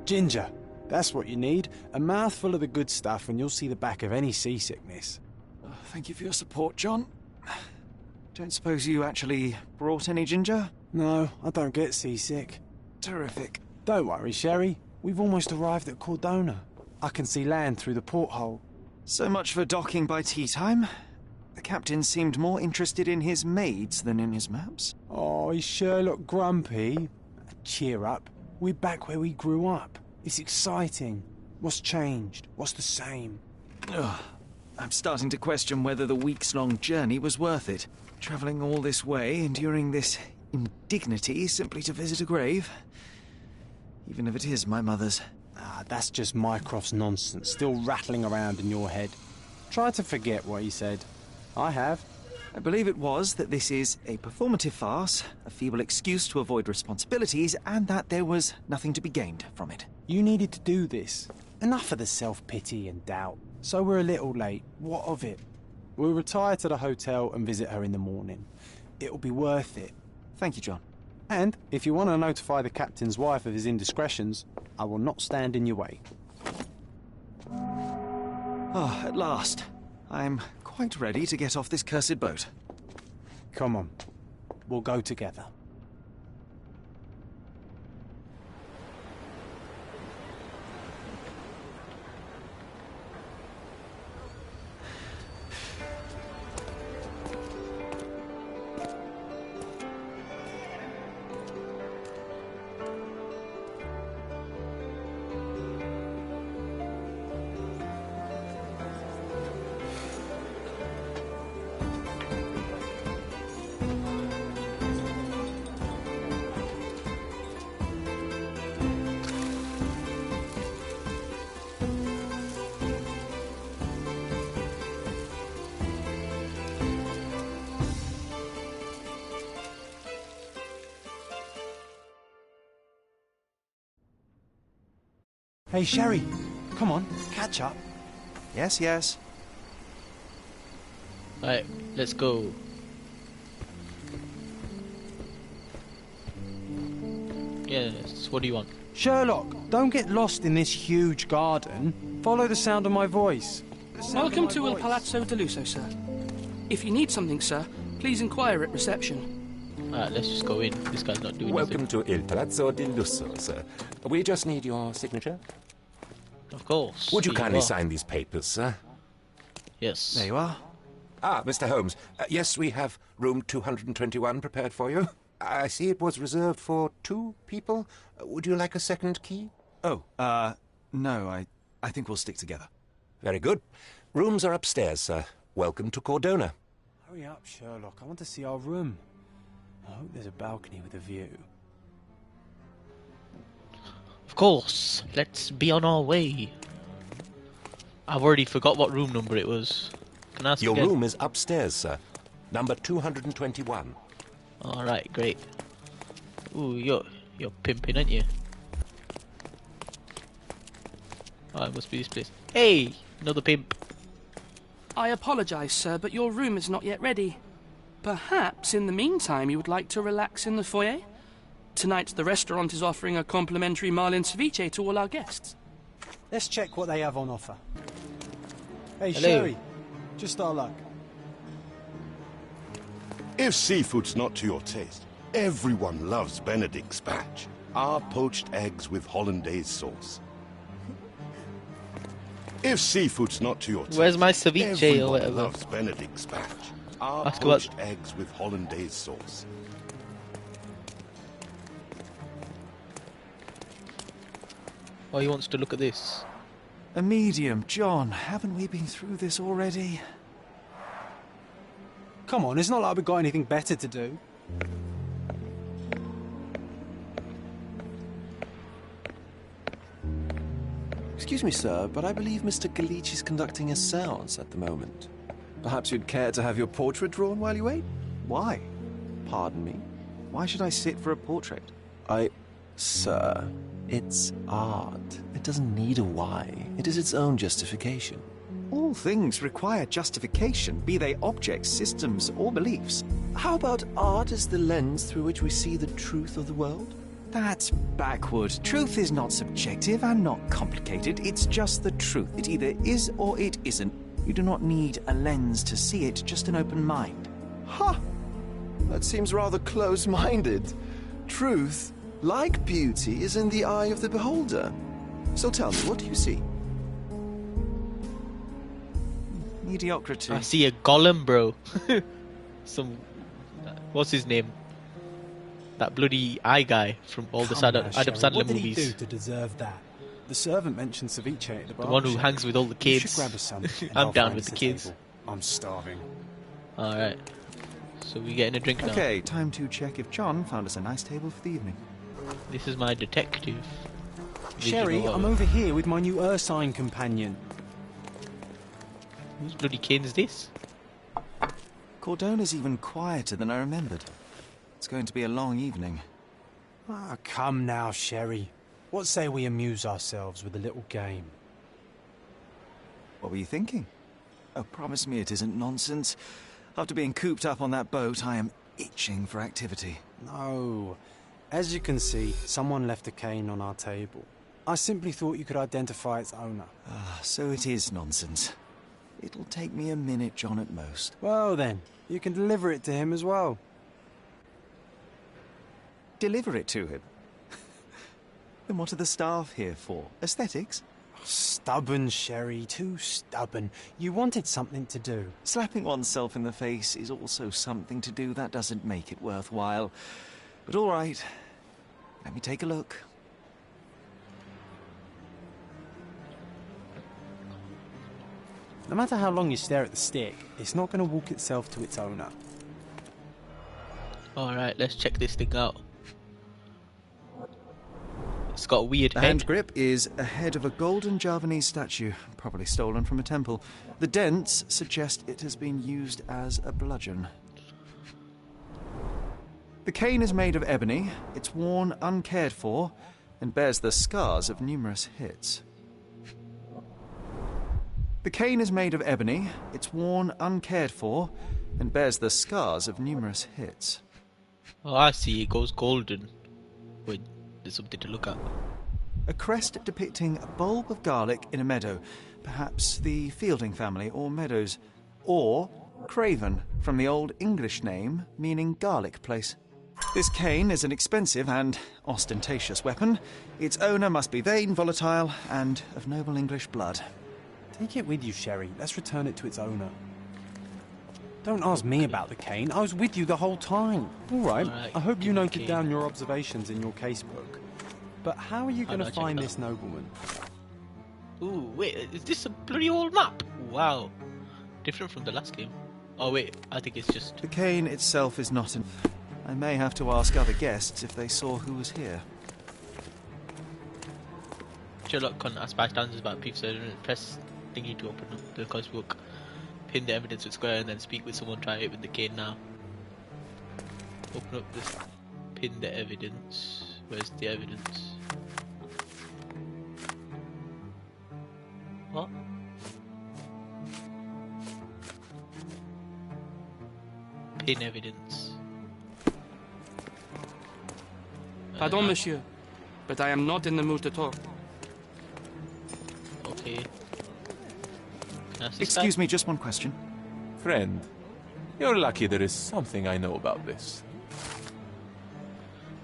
Ginger. That's what you need. A mouthful of the good stuff and you'll see the back of any seasickness. Thank you for your support, John. Don't suppose you actually brought any ginger? No, I don't get seasick. Terrific. Don't worry, Sherry. We've almost arrived at Cordona. I can see land through the porthole. So much for docking by tea time. The captain seemed more interested in his maids than in his maps. Oh, is Sherlock grumpy? Cheer up. We're back where we grew up. It's exciting. What's changed? What's the same? Ugh. I'm starting to question whether the weeks-long journey was worth it. Travelling all this way, enduring this indignity simply to visit a grave. Even if it is my mother's. Ah, that's just Mycroft's nonsense, still rattling around in your head. Try to forget what he said. I have. I believe it was that this is a performative farce, a feeble excuse to avoid responsibilities, and that there was nothing to be gained from it. You needed to do this. Enough of the self-pity and doubt. So we're a little late. What of it? We'll retire to the hotel and visit her in the morning. It'll be worth it. Thank you, John. And if you want to notify the captain's wife of his indiscretions, I will not stand in your way. Ah, at last. I'm quite ready to get off this cursed boat. Come on. We'll go together. Hey, Sherry, come on, catch up. Yes, yes. Alright, let's go. Yes, what do you want? Sherlock, don't get lost in this huge garden. Follow the sound of my voice. Welcome to Il Palazzo de Lusso, sir. If you need something, sir, please inquire at reception. Alright, let's just go in. This guy's not doing Welcome anything. to Il Palazzo di Lusso, sir. We just need your signature. Of course. Would you Here kindly are. sign these papers, sir? Yes. There you are. Ah, Mr. Holmes. Yes, we have room 221 prepared for you. I see it was reserved for 2 people. Would you like a second key? Oh, no, I think we'll stick together. Very good. Rooms are upstairs, sir. Welcome to Cordona. Hurry up, Sherlock. I want to see our room. I hope there's a balcony with a view. Of course. Let's be on our way. I've already forgot what room number it was. Can I ask Your again? room is upstairs, sir. Number 221. Alright, great. Ooh, you're pimping, aren't you? Oh, it must be this place. Hey! Another pimp. I apologise, sir, but your room is not yet ready. Perhaps, in the meantime, you would like to relax in the foyer? Tonight, the restaurant is offering a complimentary marlin ceviche to all our guests. Let's check what they have on offer. Hey, Hello. Sherry, just our luck. If seafood's not to your taste, everyone loves Benedict's batch. Our poached eggs with hollandaise sauce. If seafood's not to your taste, Where's my ceviche or everyone whatever? loves Benedict's batch. Our Ask about- poached eggs with hollandaise sauce. Oh, he wants to look at this. A medium, John. Haven't we been through this already? Come on, it's not like we've got anything better to do. Excuse me, sir, but I believe Mr. Galich is conducting a séance at the moment. Perhaps you'd care to have your portrait drawn while you wait? Why? Pardon me? Why should I sit for a portrait? Sir, it's art. It doesn't need a why. It is its own justification. All things require justification, be they objects, systems, or beliefs. How about art as the lens through which we see the truth of the world? That's backward. Truth is not subjective and not complicated. It's just the truth. It either is or it isn't. You do not need a lens to see it, just an open mind. Ha! That seems rather close-minded. Truth, like beauty, is in the eye of the beholder. So tell me, what do you see? Mediocrity. I see a golem, bro. What's his name? That bloody eye guy from all the Adam Sandler what did movies. he do to deserve that? The servant mentioned ceviche at the bar. The one who hangs with all the You kids. should grab us some. and I'm I'll down find with us the a kids. table. I'm starving. Alright. So we getting a drink now. Okay, time to check if John found us a nice table for the evening. This is my detective. Sherry, Visual. I'm over here with my new Ursine companion. Whose bloody cane is this? Cordona's even quieter than I remembered. It's going to be a long evening. Ah, come now, Sherry. What say we amuse ourselves with a little game? What were you thinking? Oh, promise me it isn't nonsense. After being cooped up on that boat, I am itching for activity. No. As you can see, someone left a cane on our table. I simply thought you could identify its owner. Ah, so it is nonsense. It'll take me a minute, John, at most. Well then, you can deliver it to him as well. Deliver it to him? Then what are the staff here for? Aesthetics? Stubborn, Sherry, too stubborn. You wanted something to do. Slapping oneself in the face is also something to do. That doesn't make it worthwhile. But all right, let me take a look. No matter how long you stare at the stick, it's not going to walk itself to its owner. Alright, let's check this thing out. It's got a weird The head. hand grip is a head of a golden Javanese statue, probably stolen from a temple. The dents suggest it has been used as a bludgeon. The cane is made of ebony, it's worn uncared for, and bears the scars of numerous hits. The cane is made of ebony, it's worn uncared for, and bears the scars of numerous hits. Oh, I see. It goes golden. Wait, there's something to look at. A crest depicting a bulb of garlic in a meadow, perhaps the Fielding family or Meadows, or Craven, from the Old English name meaning garlic place. This cane is an expensive and ostentatious weapon. Its owner must be vain, volatile, and of noble English blood. Take it with you, Sherry. Let's return it to its owner. Don't ask me about the cane. I was with you the whole time. All right. Alright, I hope you give me the noted cane. down your observations in your casebook. But how are you going no, to check find it out. this nobleman? Ooh, wait, is this a bloody old map? Wow. Different from the last game. Oh wait, I think it's just... The cane itself is not an... I may have to ask other guests if they saw who was here. Sherlock can't ask bystanders about brief surgery. Press thingy to open up the course book. Pin the evidence with square and then speak with someone. Try it with the cane now. Open up this. Pin the evidence. Where's the evidence? What? Pin evidence. Pardon, monsieur, but I am not in the mood to talk. Okay. Can I ask this Excuse guy? me, just one question. Friend, you're lucky there is something I know about this.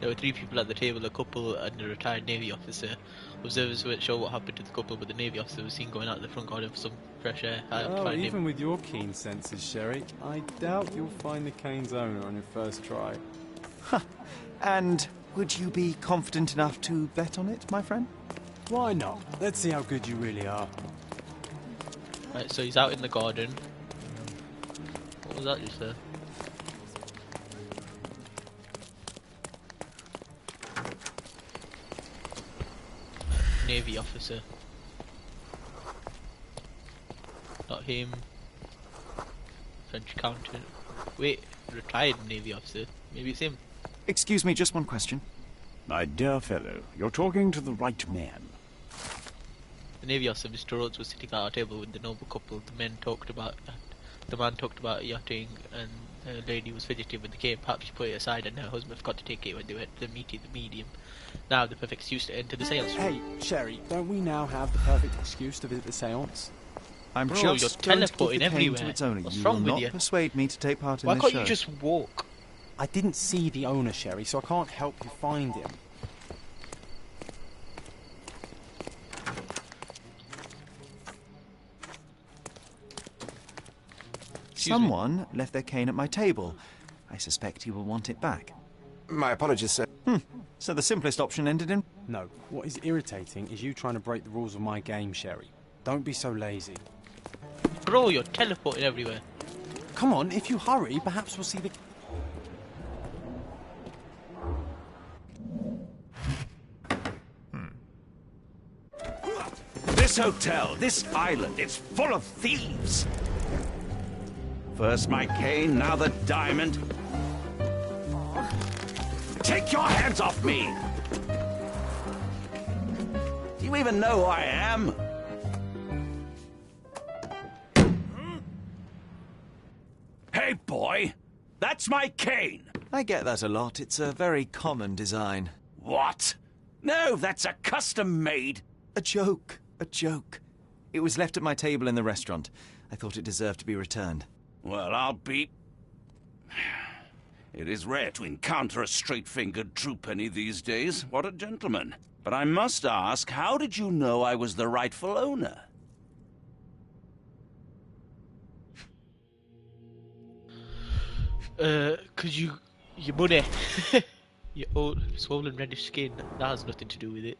There were 3 people at the table, a couple and a retired Navy officer. Observers weren't sure what happened to the couple, but the Navy officer was seen going out the front garden for some fresh air. I have to Oh, find even him. with your keen senses, Sherry, I doubt you'll find the cane's owner on your first try. And would you be confident enough to bet on it, my friend? Why not? Let's see how good you really are. Right, so he's out in the garden. What was that just there? Navy officer. Not him. French accountant. Wait, retired Navy officer. Maybe it's him. Excuse me, just one question. My dear fellow, you're talking to the right man. The Navy officer, Mr. Rhodes, was sitting at our table with the noble couple. The man talked about yachting, and lady was fidgeting with the cane. Perhaps she put it aside and her husband forgot to take it when they went to meet the medium. Now the perfect excuse to enter the seance room. Hey, Sherry, don't we now have the perfect excuse to visit the seance? I'm Bro, just you're going to give teleporting the cane everywhere. to its owner. What's You wrong will with not you? persuade me to take part in Why this can't show. you just walk? I didn't see the owner, Sherry, so I can't help you find him. Someone left their cane at my table. I suspect he will want it back. My apologies, sir. So the simplest option ended in... No, what is irritating is you trying to break the rules of my game, Sherry. Don't be so lazy. Bro, you're teleporting everywhere. Come on, if you hurry, perhaps we'll see the... This hotel, this island, it's full of thieves. First my cane, now the diamond. Take your hands off me! Do you even know who I am? Hey, boy! That's my cane! I get that a lot. It's a very common design. What? No, that's a custom-made... A joke. A joke. It was left at my table in the restaurant. I thought it deserved to be returned. Well, I'll be... It is rare to encounter a straight-fingered true penny these days. What a gentleman. But I must ask, how did you know I was the rightful owner? Cause your money. Your old swollen reddish skin, that has nothing to do with it.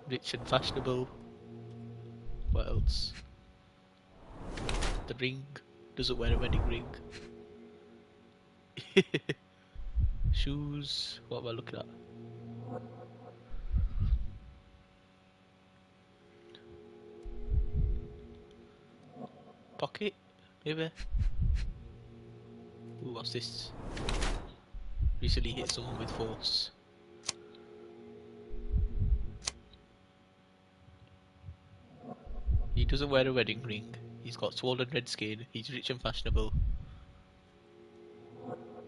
Rich and fashionable. What else? The ring. Doesn't wear a wedding ring. Shoes. What am I looking at? Pocket? Maybe? Ooh, what's this? Recently hit someone with force. He doesn't wear a wedding ring. He's got swollen red skin. He's rich and fashionable.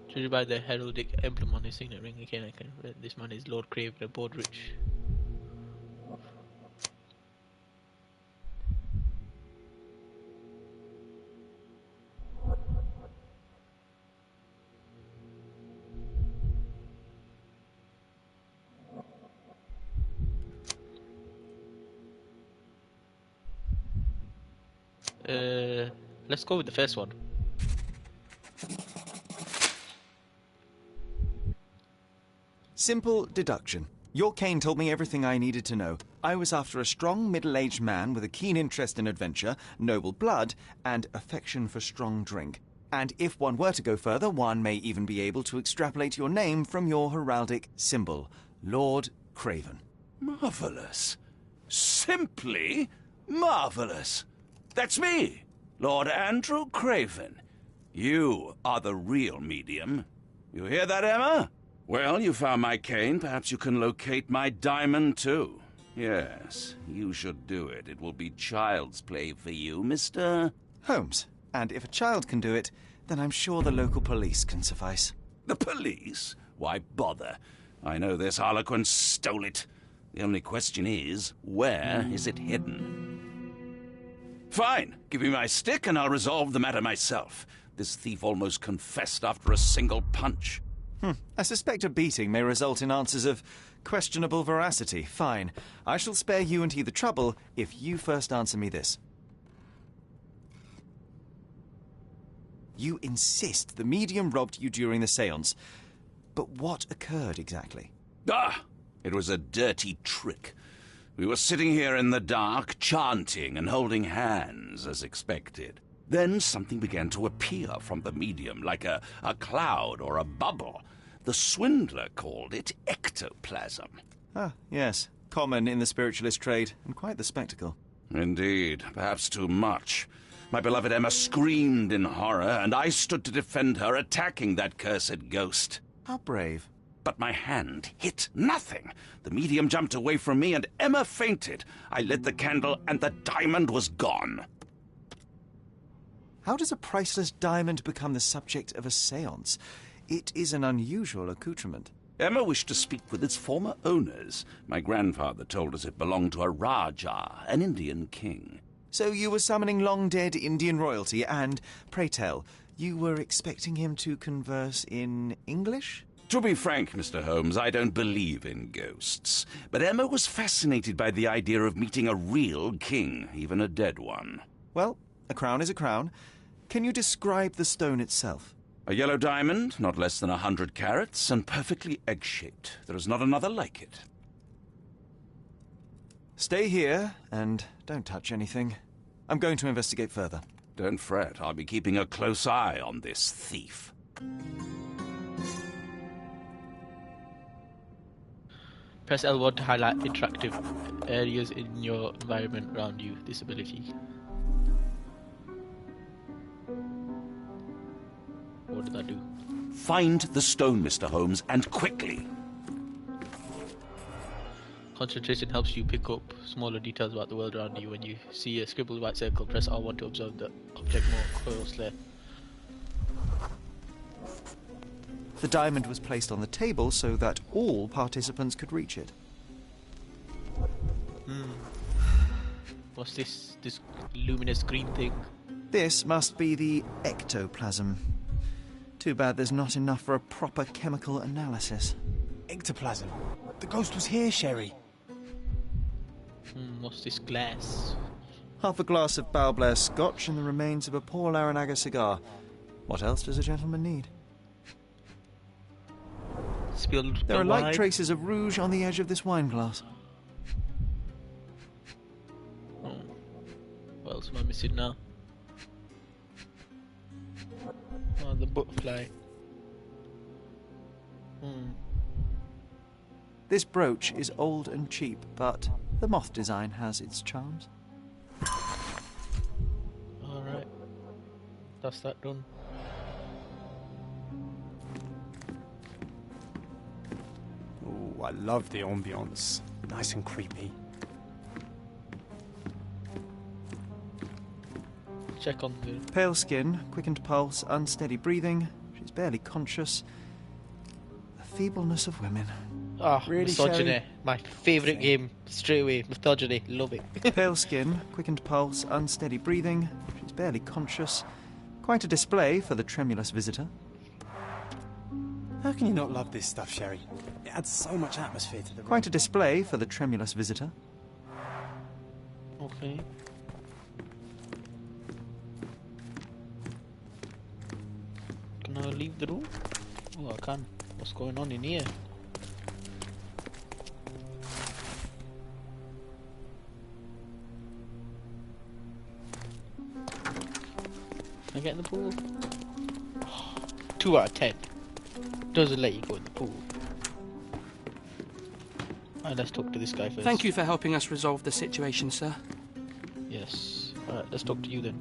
Judged by the heraldic emblem on his signet ring, again, this man is Lord Craven, a board rich. Let's go with the first one. Simple deduction. Your cane told me everything I needed to know. I was after a strong, middle-aged man with a keen interest in adventure, noble blood, and affection for strong drink. And if one were to go further, one may even be able to extrapolate your name from your heraldic symbol, Lord Craven. Marvelous. Simply marvelous. That's me, Lord Andrew Craven. You are the real medium. You hear that, Emma? Well, you found my cane. Perhaps you can locate my diamond, too. Yes, you should do it. It will be child's play for you, Mr. Holmes. And if a child can do it, then I'm sure the local police can suffice. The police? Why bother? I know this harlequin stole it. The only question is, where is it hidden? Fine. Give me my stick and I'll resolve the matter myself. This thief almost confessed after a single punch. I suspect a beating may result in answers of questionable veracity. Fine. I shall spare you and he the trouble if you first answer me this. You insist the medium robbed you during the séance. But what occurred exactly? It was a dirty trick. We were sitting here in the dark, chanting and holding hands, as expected. Then something began to appear from the medium, like a cloud or a bubble. The swindler called it ectoplasm. Ah, yes. Common in the spiritualist trade, and quite the spectacle. Indeed, perhaps too much. My beloved Emma screamed in horror, and I stood to defend her, attacking that cursed ghost. How brave. But my hand hit nothing. The medium jumped away from me, and Emma fainted. I lit the candle, and the diamond was gone. How does a priceless diamond become the subject of a séance? It is an unusual accoutrement. Emma wished to speak with its former owners. My grandfather told us it belonged to a Rajah, an Indian king. So you were summoning long-dead Indian royalty and, pray tell, you were expecting him to converse in English? To be frank, Mr. Holmes, I don't believe in ghosts. But Emma was fascinated by the idea of meeting a real king, even a dead one. Well, a crown is a crown. Can you describe the stone itself? A yellow diamond, not less than 100 carats, and perfectly egg-shaped. There is not another like it. Stay here, and don't touch anything. I'm going to investigate further. Don't fret, I'll be keeping a close eye on this thief. Press L1 to highlight interactive areas in your environment around you. This ability. What did that do? Find the stone, Mr. Holmes, and quickly. Concentration helps you pick up smaller details about the world around you. When you see a scribbled white circle, press R1 to observe the object more closely. The diamond was placed on the table so that all participants could reach it. What's this luminous green thing? This must be the ectoplasm. Too bad there's not enough for a proper chemical analysis. Ectoplasm. The ghost was here, Sherry. What's this glass? Half a glass of Balblair scotch and the remains of a Paul Aranaga cigar. What else does a gentleman need? Spilled There are wine. light traces of rouge on the edge of this wine glass. Oh. What else am I missing now? Oh, the butterfly. This brooch is old and cheap, but the moth design has its charms. Alright. That's that done. Oh, I love the ambience. Nice and creepy. Check on the... Pale skin, quickened pulse, unsteady breathing. She's barely conscious. The feebleness of women. Ah, Really, misogyny. Sherry? My favourite game. Straight away. Misogyny. Love it. Pale skin, quickened pulse, unsteady breathing. She's barely conscious. Quite a display for the tremulous visitor. How can you not love this stuff, Sherry? It adds so much atmosphere to the room. Quite a display for the tremulous visitor. Okay. Can I leave the room? Oh, I can. What's going on in here? Can I get in the pool? 2 out of 10. Doesn't let you go in the pool. Alright, let's talk to this guy first. Thank you for helping us resolve the situation, sir. Yes. Alright, let's talk to you then.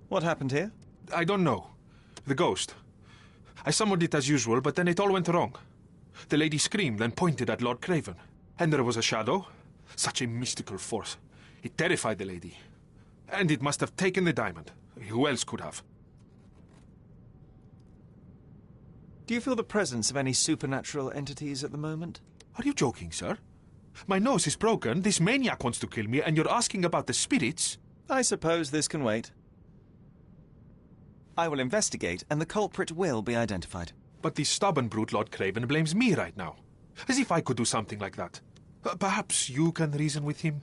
What happened here? I don't know. The ghost. I summoned it as usual, but then it all went wrong. The lady screamed and pointed at Lord Craven. And there was a shadow. Such a mystical force. It terrified the lady. And it must have taken the diamond. Who else could have? Do you feel the presence of any supernatural entities at the moment? Are you joking, sir? My nose is broken, this maniac wants to kill me, and you're asking about the spirits? I suppose this can wait. I will investigate, and the culprit will be identified. But the stubborn brute Lord Craven blames me right now. As if I could do something like that. Perhaps you can reason with him?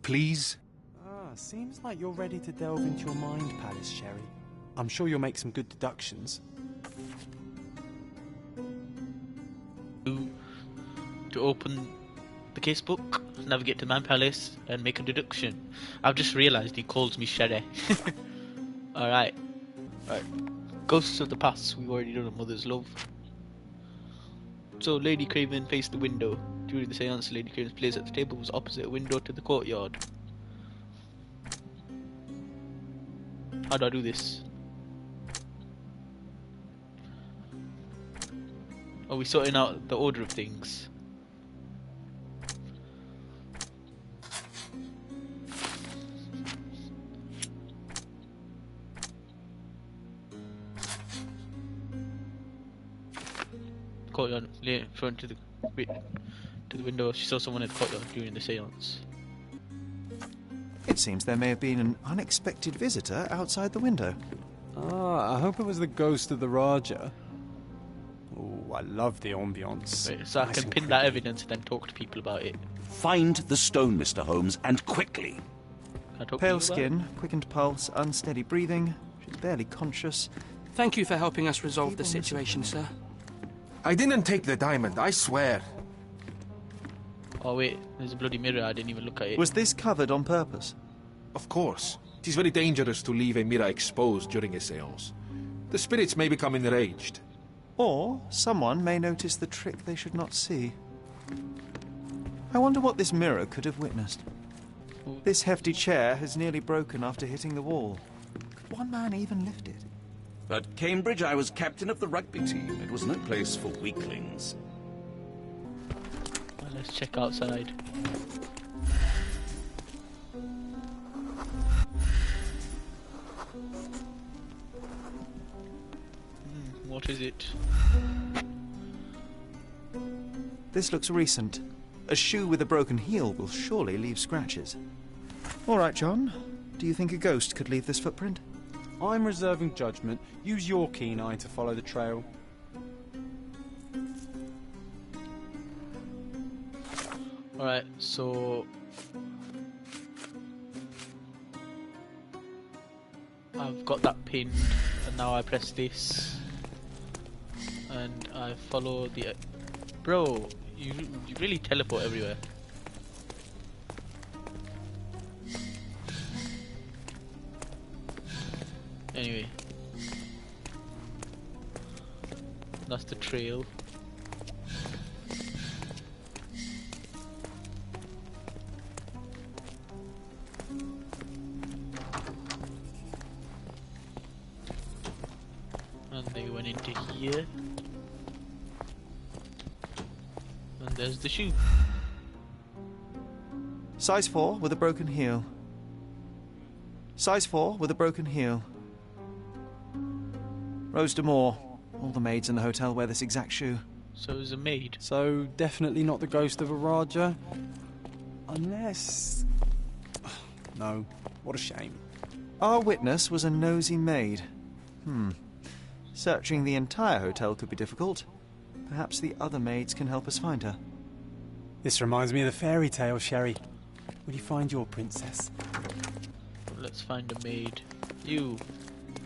Please? Seems like you're ready to delve into your mind palace, Sherry. I'm sure you'll make some good deductions. To open the casebook, navigate to Man Palace, and make a deduction. I've just realised he calls me Sherry. Alright. Right. Ghosts of the past, we've already done a Mother's Love. So, Lady Craven faced the window. During the seance, Lady Craven's place at the table was opposite a window to the courtyard. How do I do this? Are we sorting out the order of things? courtyard, in front to the window. She saw someone in the courtyard during the seance. It seems there may have been an unexpected visitor outside the window. Ah, I hope it was the ghost of the Raja. Oh, I love the ambience. Right, so I Nice can and pin that creepy. evidence and then talk to people about it. Find the stone, Mr. Holmes, and quickly. Can I talk to you Pale about skin, quickened pulse, unsteady breathing. She's barely conscious. Thank you for helping us resolve the situation, sir. I didn't take the diamond, I swear. it? Oh wait, there's a bloody mirror. I didn't even look at it. Was this covered on purpose? Of course. It is very dangerous to leave a mirror exposed during a séance. The spirits may become enraged. Or someone may notice the trick they should not see. I wonder what this mirror could have witnessed. This hefty chair has nearly broken after hitting the wall. Could one man even lift it? At Cambridge, I was captain of the rugby team. It was no place for weaklings. Well, let's check outside. What is it? This looks recent. A shoe with a broken heel will surely leave scratches. All right, John. Do you think a ghost could leave this footprint? I'm reserving judgment. Use your keen eye to follow the trail. Alright, so I've got that pinned, and now I press this, and I follow the. Bro, you really teleport everywhere. Anyway, that's the trail. And they went into here. And there's the shoe. Size 4 with a broken heel. Size 4 with a broken heel. Rose D'Amour. All the maids in the hotel wear this exact shoe. So it's a maid. So, definitely not the ghost of a Raja. Unless... No, what a shame. Our witness was a nosy maid. Searching the entire hotel could be difficult. Perhaps the other maids can help us find her. This reminds me of the fairy tale, Sherry. Will you find your princess? Let's find a maid. You,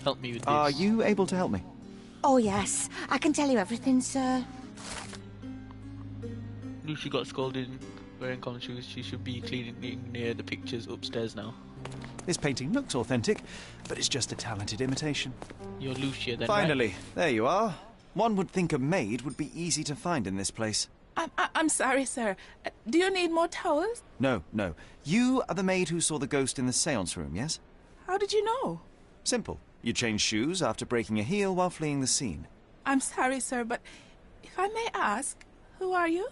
help me with this. Are you able to help me? Oh, yes. I can tell you everything, sir. Lucy got scolded wearing common shoes. She should be cleaning near the pictures upstairs now. This painting looks authentic, but it's just a talented imitation. You're Lucia then, Finally, right? there you are. One would think a maid would be easy to find in this place. I'm sorry, sir. Do you need more towels? No. You are the maid who saw the ghost in the séance room, yes? How did you know? Simple. You changed shoes after breaking a heel while fleeing the scene. I'm sorry, sir, but if I may ask, who are you?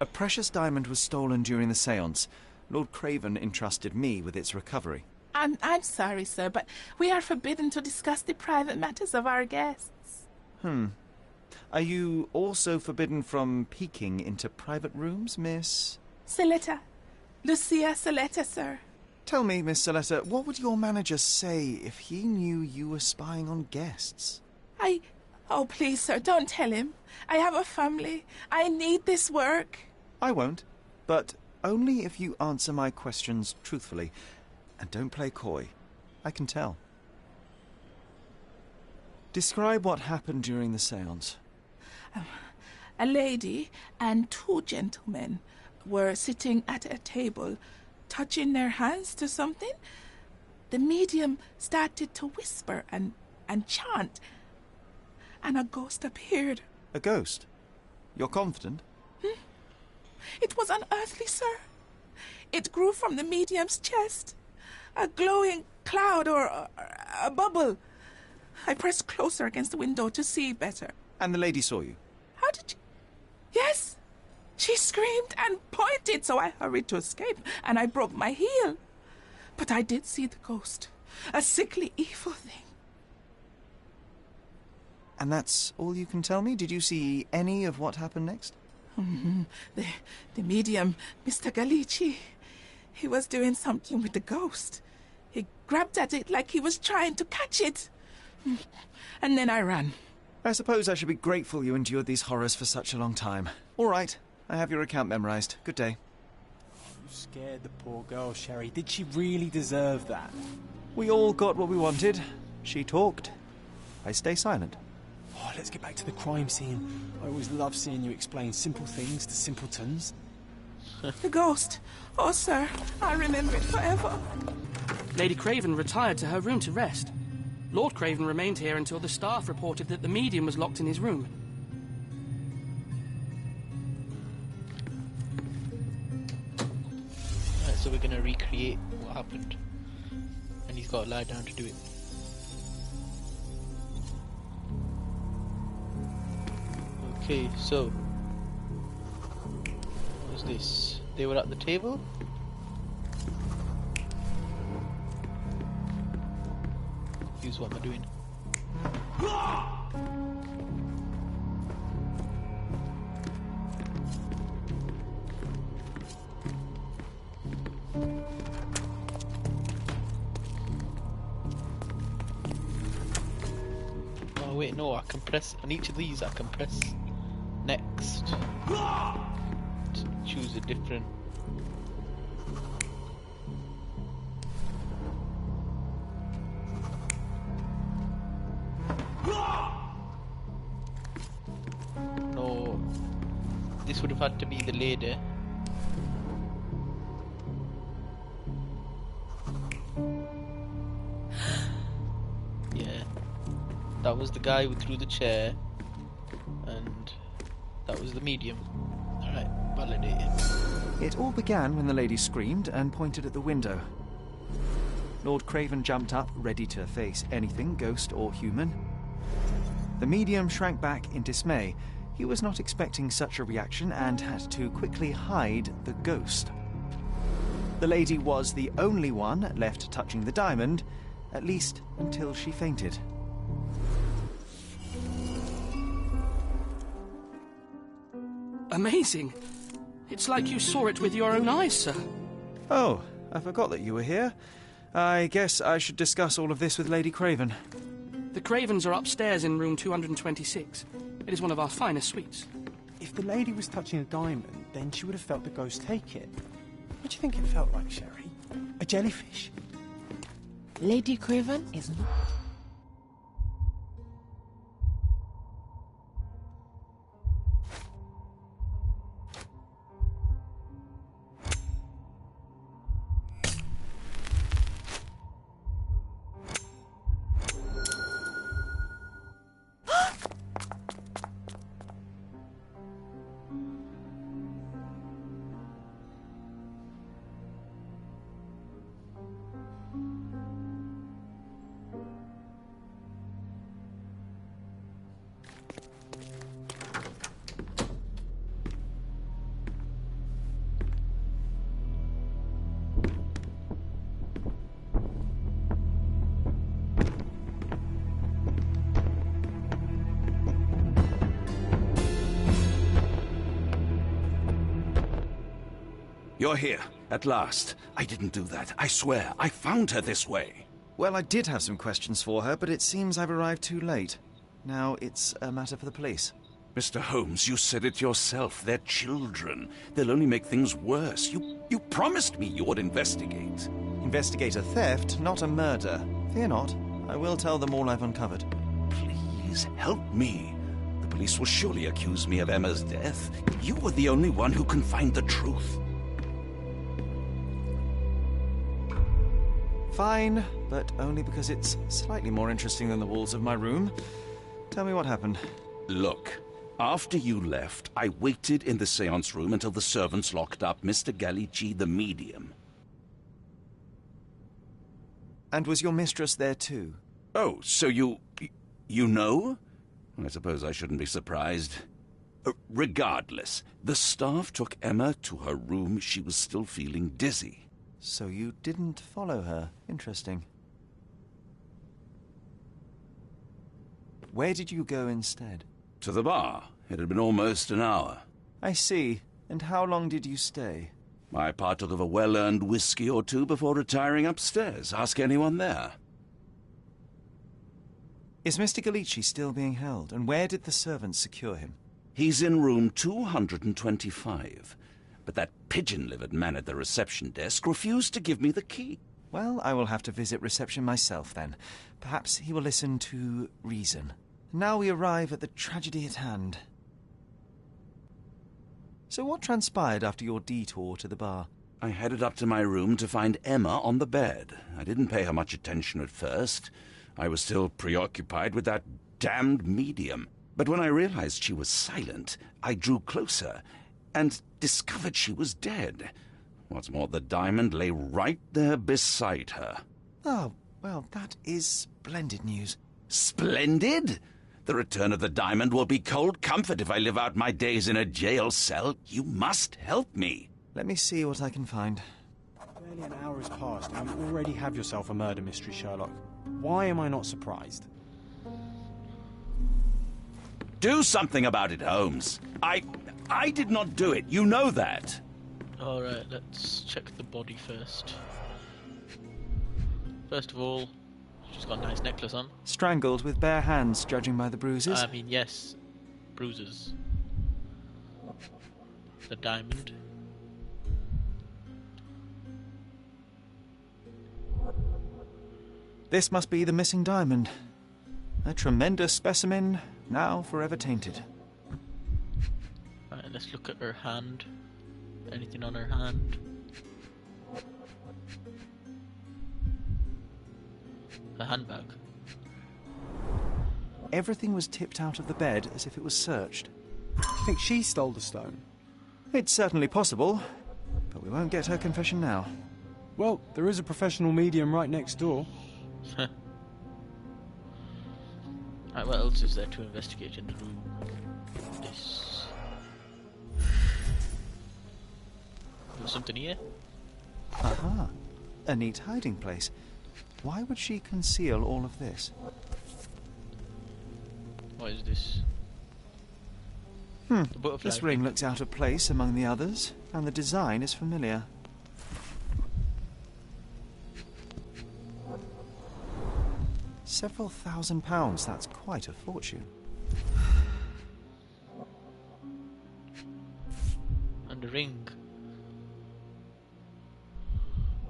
A precious diamond was stolen during the séance. Lord Craven entrusted me with its recovery. I'm sorry, sir, but we are forbidden to discuss the private matters of our guests. Are you also forbidden from peeking into private rooms, Miss? Saletta. Lucia Saletta, sir. Tell me, Miss Saletta, what would your manager say if he knew you were spying on guests? Oh, please, sir, don't tell him. I have a family. I need this work. I won't, but only if you answer my questions truthfully. And don't play coy. I can tell. Describe what happened during the séance. A lady and two gentlemen were sitting at a table, touching their hands to something. The medium started to whisper and chant, and a ghost appeared. A ghost? You're confident? It was unearthly, sir. It grew from the medium's chest. A glowing cloud or a bubble. I pressed closer against the window to see better. And the lady saw you? How did you... Yes! She screamed and pointed, so I hurried to escape, and I broke my heel. But I did see the ghost. A sickly, evil thing. And that's all you can tell me? Did you see any of what happened next? The medium, Mr. Galici, he was doing something with the ghost. He grabbed at it like he was trying to catch it. And then I ran. I suppose I should be grateful you endured these horrors for such a long time. All right, I have your account memorized. Good day. You scared the poor girl, Sherry. Did she really deserve that? We all got what we wanted. She talked. I stay silent. Oh, let's get back to the crime scene. I always love seeing you explain simple things to simpletons. The ghost. Oh, sir, I remember it forever. Lady Craven retired to her room to rest. Lord Craven remained here until the staff reported that the medium was locked in his room. Right, so we're gonna recreate what happened. And he's got to lie down to do it. Okay, so what was this? They were at the table. Here's what am I doing? Oh wait, no, I can press on each of these. I can press next to choose a different. No, this would have had to be the lady. Yeah, that was the guy who threw the chair, and that was the medium. Alright, validated. It all began when the lady screamed and pointed at the window. Lord Craven jumped up, ready to face anything, ghost or human. The medium shrank back in dismay. He was not expecting such a reaction and had to quickly hide the ghost. The lady was the only one left touching the diamond, at least until she fainted. Amazing. It's like you saw it with your own eyes, sir. Oh, I forgot that you were here. I guess I should discuss all of this with Lady Craven. The Cravens are upstairs in room 226. It is one of our finest suites. If the lady was touching a diamond, then she would have felt the ghost take it. What do you think it felt like, Sherry? A jellyfish? Lady Craven is not. You're here, at last. I didn't do that. I swear, I found her this way. Well, I did have some questions for her, but it seems I've arrived too late. Now it's a matter for the police. Mr. Holmes, you said it yourself. They're children. They'll only make things worse. You promised me you would investigate. Investigate a theft, not a murder. Fear not. I will tell them all I've uncovered. Please, help me. The police will surely accuse me of Emma's death. You were the only one who can find the truth. Fine, but only because it's slightly more interesting than the walls of my room. Tell me what happened. Look, after you left, I waited in the seance room until the servants locked up Mr. Galici, the medium. And was your mistress there too? Oh, so you know? I suppose I shouldn't be surprised. Regardless, the staff took Emma to her room. She was still feeling dizzy. So you didn't follow her. Interesting. Where did you go instead? To the bar. It had been almost an hour. I see. And how long did you stay? I partook of a well-earned whiskey or two before retiring upstairs. Ask anyone there. Is Mr. Galici still being held? And where did the servants secure him? He's in room 225. But that pigeon-livered man at the reception desk refused to give me the key. Well, I will have to visit reception myself, then. Perhaps he will listen to reason. Now we arrive at the tragedy at hand. So what transpired after your detour to the bar? I headed up to my room to find Emma on the bed. I didn't pay her much attention at first. I was still preoccupied with that damned medium. But when I realized she was silent, I drew closer and discovered she was dead. What's more, the diamond lay right there beside her. Oh, well, that is splendid news. Splendid? The return of the diamond will be cold comfort if I live out my days in a jail cell. You must help me. Let me see what I can find. Barely an hour has passed and you already have yourself a murder mystery, Sherlock. Why am I not surprised? Do something about it, Holmes. I did not do it. You know that. Alright, let's check the body first. First of all, she's got a nice necklace on. Strangled with bare hands, judging by the bruises. I mean, yes, bruises. The diamond. This must be the missing diamond. A tremendous specimen, now forever tainted. Right, let's look at her hand. Anything on her hand? A handbag. Everything was tipped out of the bed as if it was searched. You think she stole the stone? It's certainly possible, but we won't get her confession now. Well, there is a professional medium right next door. Right, what else is there to investigate in the room? This. There's something here. Aha! A neat hiding place. Why would she conceal all of this? What is this? The butterfly This ring looks out of place among the others, and the design is familiar. Several £1,000s, that's quite a fortune. And a ring.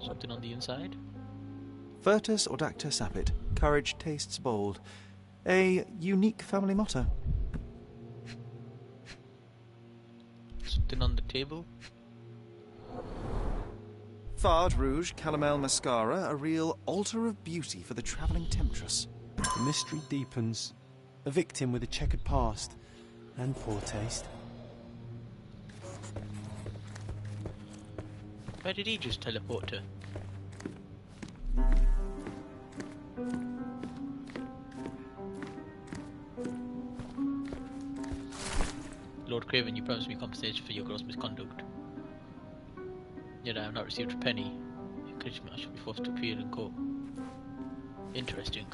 Something on the inside? Virtus audacta sapit. Courage tastes bold. A unique family motto. Something on the table? Fard Rouge Calomel Mascara, a real altar of beauty for the travelling temptress. The mystery deepens. A victim with a checkered past and poor taste. Where did he just teleport to? Lord Craven, you promised me compensation for your gross misconduct. Yet I have not received a penny. Encouragement I should be forced to appear in court. Interesting.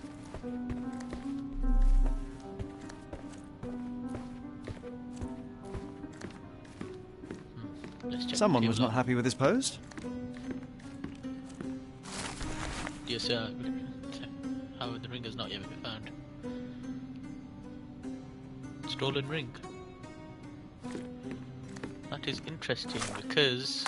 Let's check. Someone was not happy with his post. Dear sir, however the ring has not yet been found. Stolen ring. That is interesting because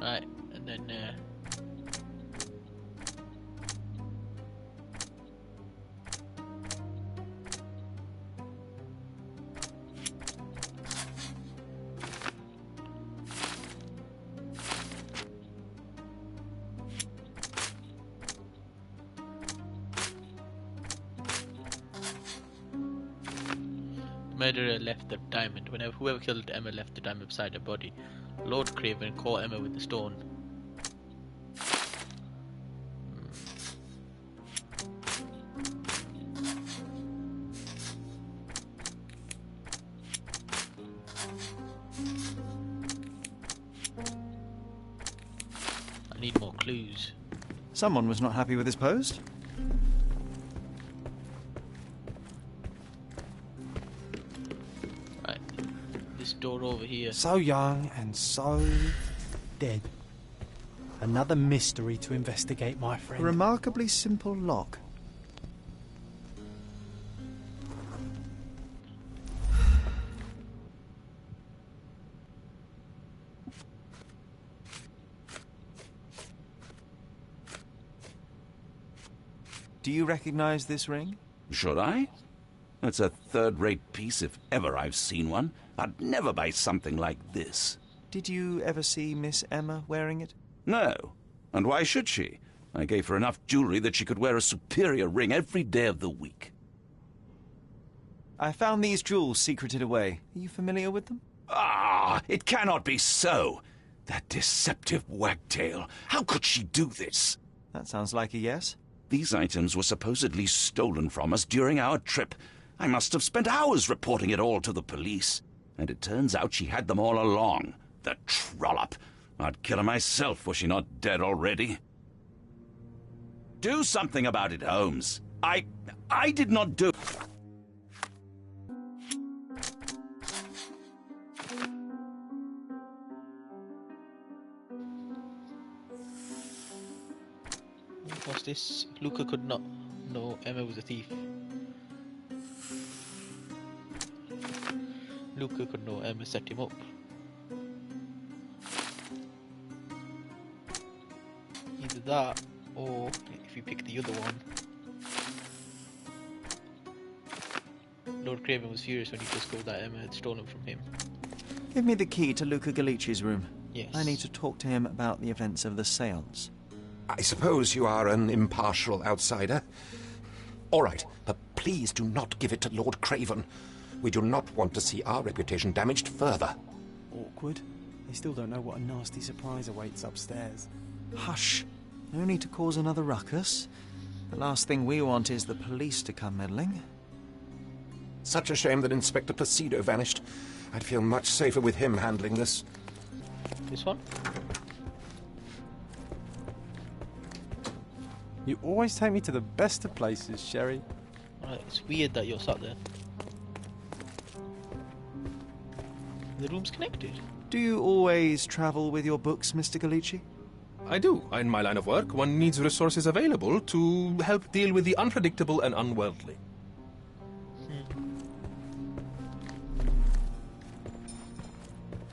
right, and then murderer left the diamond. Whenever whoever killed Emma left the diamond beside her body. Lord Craven caught Emma with the stone. clues. Someone was not happy with his post. Right. This door over here. So young and so dead. Another mystery to investigate, my friend. A remarkably simple lock. Do you recognize this ring? Should I? It's a third-rate piece if ever I've seen one. I'd never buy something like this. Did you ever see Miss Emma wearing it? No. And why should she? I gave her enough jewelry that she could wear a superior ring every day of the week. I found these jewels secreted away. Are you familiar with them? Ah, it cannot be so. That deceptive wagtail. How could she do this? That sounds like a yes. These items were supposedly stolen from us during our trip. I must have spent hours reporting it all to the police. And it turns out she had them all along. The trollop. I'd kill her myself were she not dead already. Do something about it, Holmes. I did not do... What's this? Luca could not know Emma was a thief. Luca could know Emma set him up. Either that, or if you pick the other one. Lord Craven was furious when he discovered that Emma had stolen from him. Give me the key to Luca Galici's room. Yes. I need to talk to him about the events of the séance. I suppose you are an impartial outsider. All right, but please do not give it to Lord Craven. We do not want to see our reputation damaged further. Awkward. They still don't know what a nasty surprise awaits upstairs. Hush. No need to cause another ruckus. The last thing we want is the police to come meddling. Such a shame that Inspector Placido vanished. I'd feel much safer with him handling this. This one? You always take me to the best of places, Sherry. Right, it's weird that you're sat there. The room's connected. Do you always travel with your books, Mr. Galici? I do. In my line of work, one needs resources available to help deal with the unpredictable and unworldly.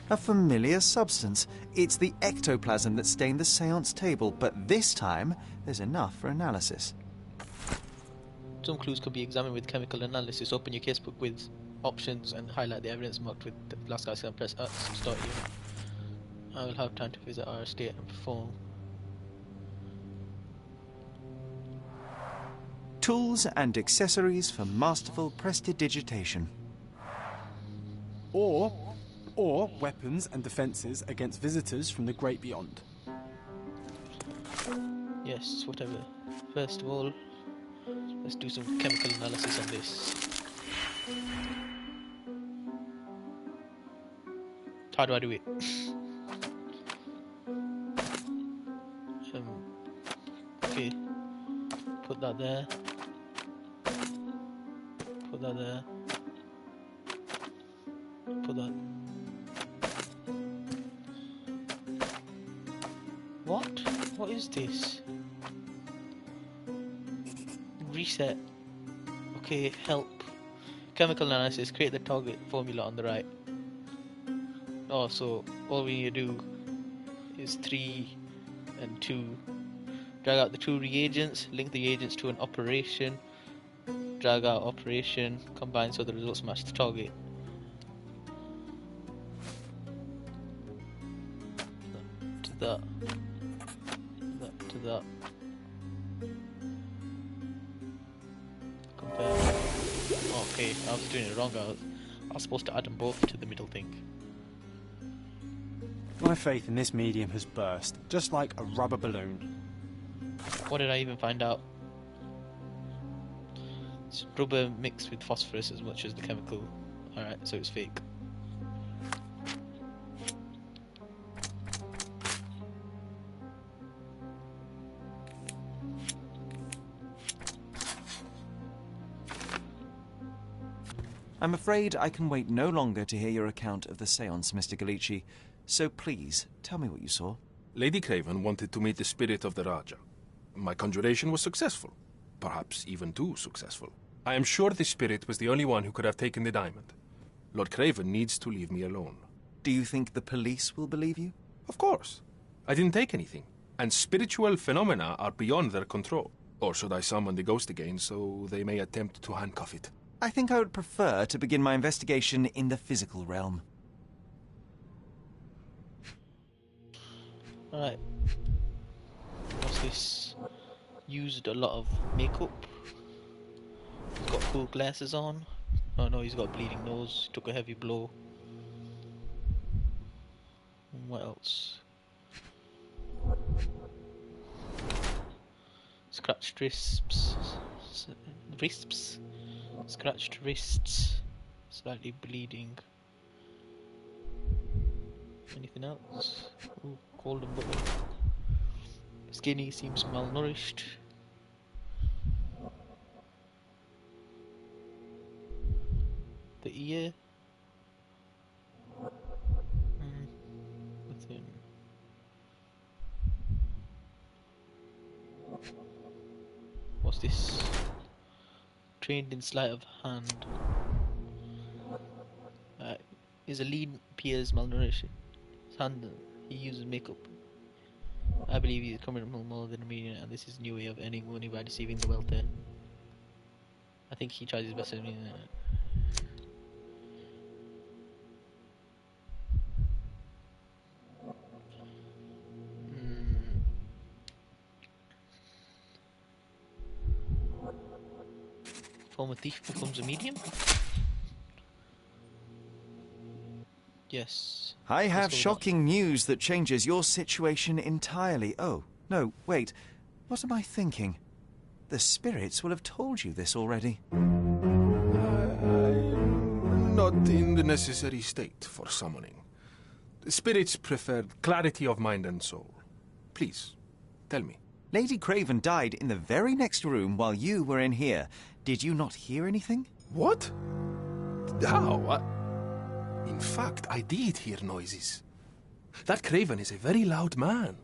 A familiar substance. It's the ectoplasm that stained the séance table, but this time there's enough for analysis. Some clues can be examined with chemical analysis. Open your casebook with options and highlight the evidence marked with the last icon and press X to start here. I will have time to visit our estate and perform. Tools and accessories for masterful prestidigitation. Or weapons and defences against visitors from the great beyond. Yes, whatever. First of all, let's do some chemical analysis on this. How do I do it? Okay. Put that there. Put that there. Put that. What? What is this? Reset. Okay, help. Chemical analysis. Create the target formula on the right. Oh, so all we need to do is 3 and 2. Drag out the 2 reagents. Link the reagents to an operation. Drag out operation. Combine so the results match the target. To that. That to that. Compare. Okay, I was doing it wrong. I was supposed to add them both to the middle thing. My faith in this medium has burst, just like a rubber balloon. What did I even find out? It's rubber mixed with phosphorus as much as the chemical. Alright, so it's fake. I'm afraid I can wait no longer to hear your account of the séance, Mr. Galici. So please, tell me what you saw. Lady Craven wanted to meet the spirit of the Raja. My conjuration was successful. Perhaps even too successful. I am sure the spirit was the only one who could have taken the diamond. Lord Craven needs to leave me alone. Do you think the police will believe you? Of course. I didn't take anything, and spiritual phenomena are beyond their control. Or should I summon the ghost again so they may attempt to handcuff it? I think I would prefer to begin my investigation in the physical realm. Alright. What's this? Used a lot of makeup. He's got cool glasses on. Oh no, he's got a bleeding nose. He took a heavy blow. And what else? Scratched wrists. Scratched wrists. Slightly bleeding. Anything else? Ooh, cold and butter. Skinny, seems malnourished. The ear. Nothing. What's this? Trained in sleight of hand. Is a lean appears malnourished. His hand, he uses makeup. I believe he is coming from more than a million, and this is a new way of earning money by deceiving the wealthy. I think he tries his best at me. Former thief becomes a medium? Yes. I have shocking news that changes your situation entirely. Oh, no, wait. What am I thinking? The spirits will have told you this already. I'm not in the necessary state for summoning. The spirits prefer clarity of mind and soul. Please, tell me. Lady Craven died in the very next room while you were in here. Did you not hear anything? What? How? In fact, I did hear noises. That Craven is a very loud man,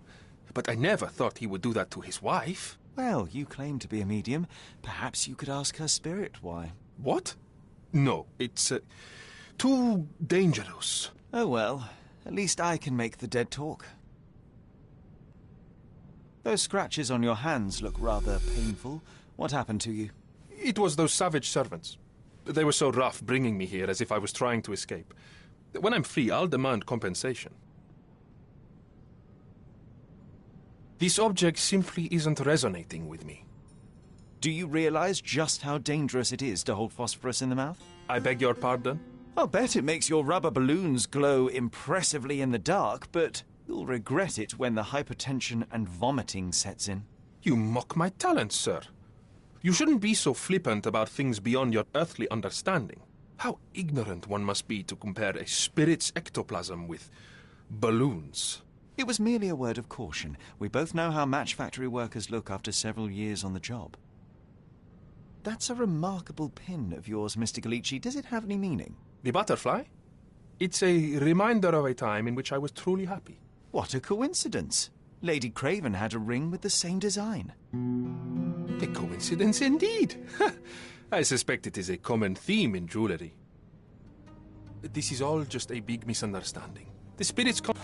but I never thought he would do that to his wife. Well, you claim to be a medium. Perhaps you could ask her spirit why. What? No, it's too dangerous. Oh well, at least I can make the dead talk. Those scratches on your hands look rather painful. What happened to you? It was those savage servants. They were so rough bringing me here as if I was trying to escape. When I'm free, I'll demand compensation. This object simply isn't resonating with me. Do you realize just how dangerous it is to hold phosphorus in the mouth? I beg your pardon? I'll bet it makes your rubber balloons glow impressively in the dark, but you'll regret it when the hypertension and vomiting sets in. You mock my talents, sir. You shouldn't be so flippant about things beyond your earthly understanding. How ignorant one must be to compare a spirit's ectoplasm with balloons. It was merely a word of caution. We both know how match factory workers look after several years on the job. That's a remarkable pin of yours, Mr. Galici. Does it have any meaning? The butterfly? It's a reminder of a time in which I was truly happy. What a coincidence. Lady Craven had a ring with the same design. A coincidence indeed. I suspect it is a common theme in jewelry. This is all just a big misunderstanding. The spirits come...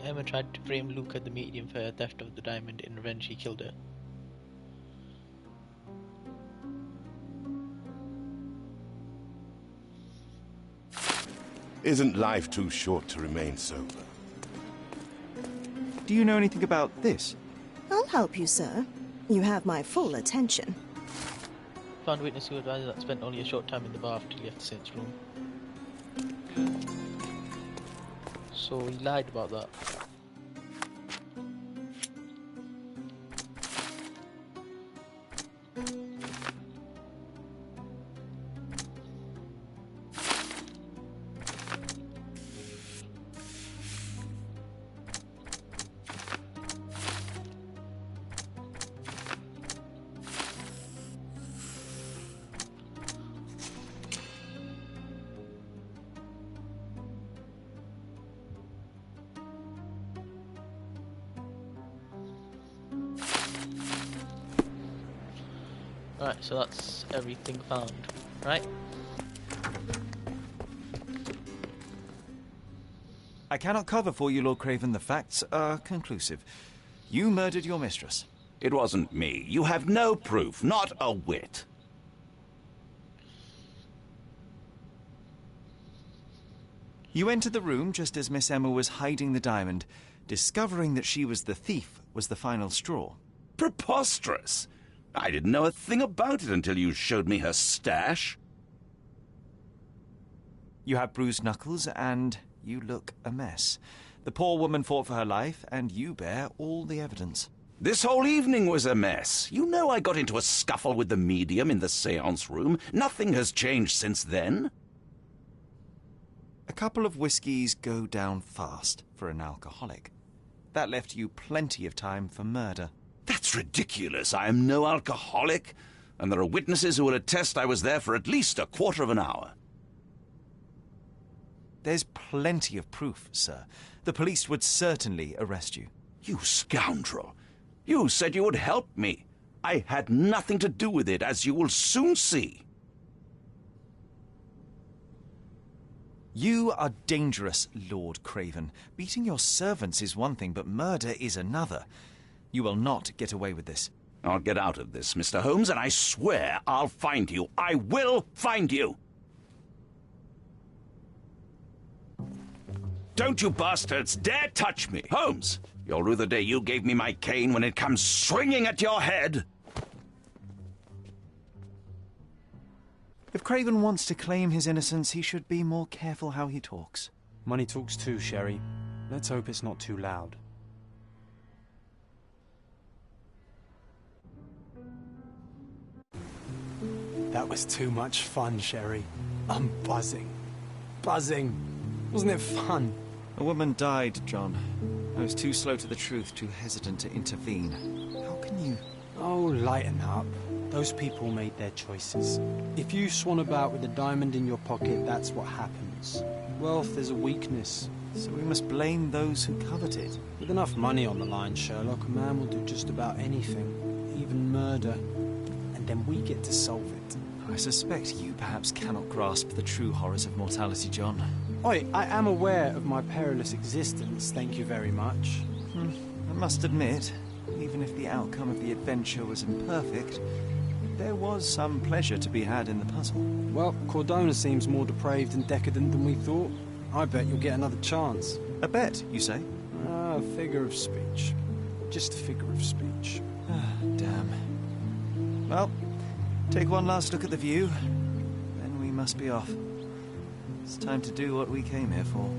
Emma tried to frame Luca the medium for her theft of the diamond. In revenge, he killed her. Isn't life too short to remain sober? Do you know anything about this? I'll help you, sir. You have my full attention. Found witness who advised that spent only a short time in the bar after he left the saint's room. So he lied about that. Right, so that's everything found, right? I cannot cover for you, Lord Craven. The facts are conclusive. You murdered your mistress. It wasn't me. You have no proof, not a whit. You entered the room just as Miss Emma was hiding the diamond. Discovering that she was the thief was the final straw. Preposterous! I didn't know a thing about it until you showed me her stash. You have bruised knuckles and you look a mess. The poor woman fought for her life and you bear all the evidence. This whole evening was a mess. You know I got into a scuffle with the medium in the séance room. Nothing has changed since then. A couple of whiskies go down fast for an alcoholic. That left you plenty of time for murder. That's ridiculous. I am no alcoholic, and there are witnesses who will attest I was there for at least a quarter of an hour. There's plenty of proof, sir. The police would certainly arrest you. You scoundrel! You said you would help me. I had nothing to do with it, as you will soon see. You are dangerous, Lord Craven. Beating your servants is one thing, but murder is another. You will not get away with this. I'll get out of this, Mr. Holmes, and I swear I'll find you. I will find you! Don't you bastards dare touch me! Holmes, you'll rue the day you gave me my cane when it comes swinging at your head! If Craven wants to claim his innocence, he should be more careful how he talks. Money talks too, Sherry. Let's hope it's not too loud. That was too much fun, Sherry. I'm buzzing. Buzzing. Wasn't it fun? A woman died, John. I was too slow to the truth, too hesitant to intervene. How can you... Oh, lighten up. Those people made their choices. If you swan about with a diamond in your pocket, that's what happens. Wealth is a weakness. So we must blame those who covet it. With enough money on the line, Sherlock, a man will do just about anything. Even murder. And then we get to solve it. I suspect you perhaps cannot grasp the true horrors of mortality, John. Oi, I am aware of my perilous existence, thank you very much. I must admit, even if the outcome of the adventure was imperfect, there was some pleasure to be had in the puzzle. Well, Cordona seems more depraved and decadent than we thought. I bet you'll get another chance. A bet, you say? A figure of speech. Just a figure of speech. Damn. Well, take one last look at the view, then we must be off. It's time to do what we came here for.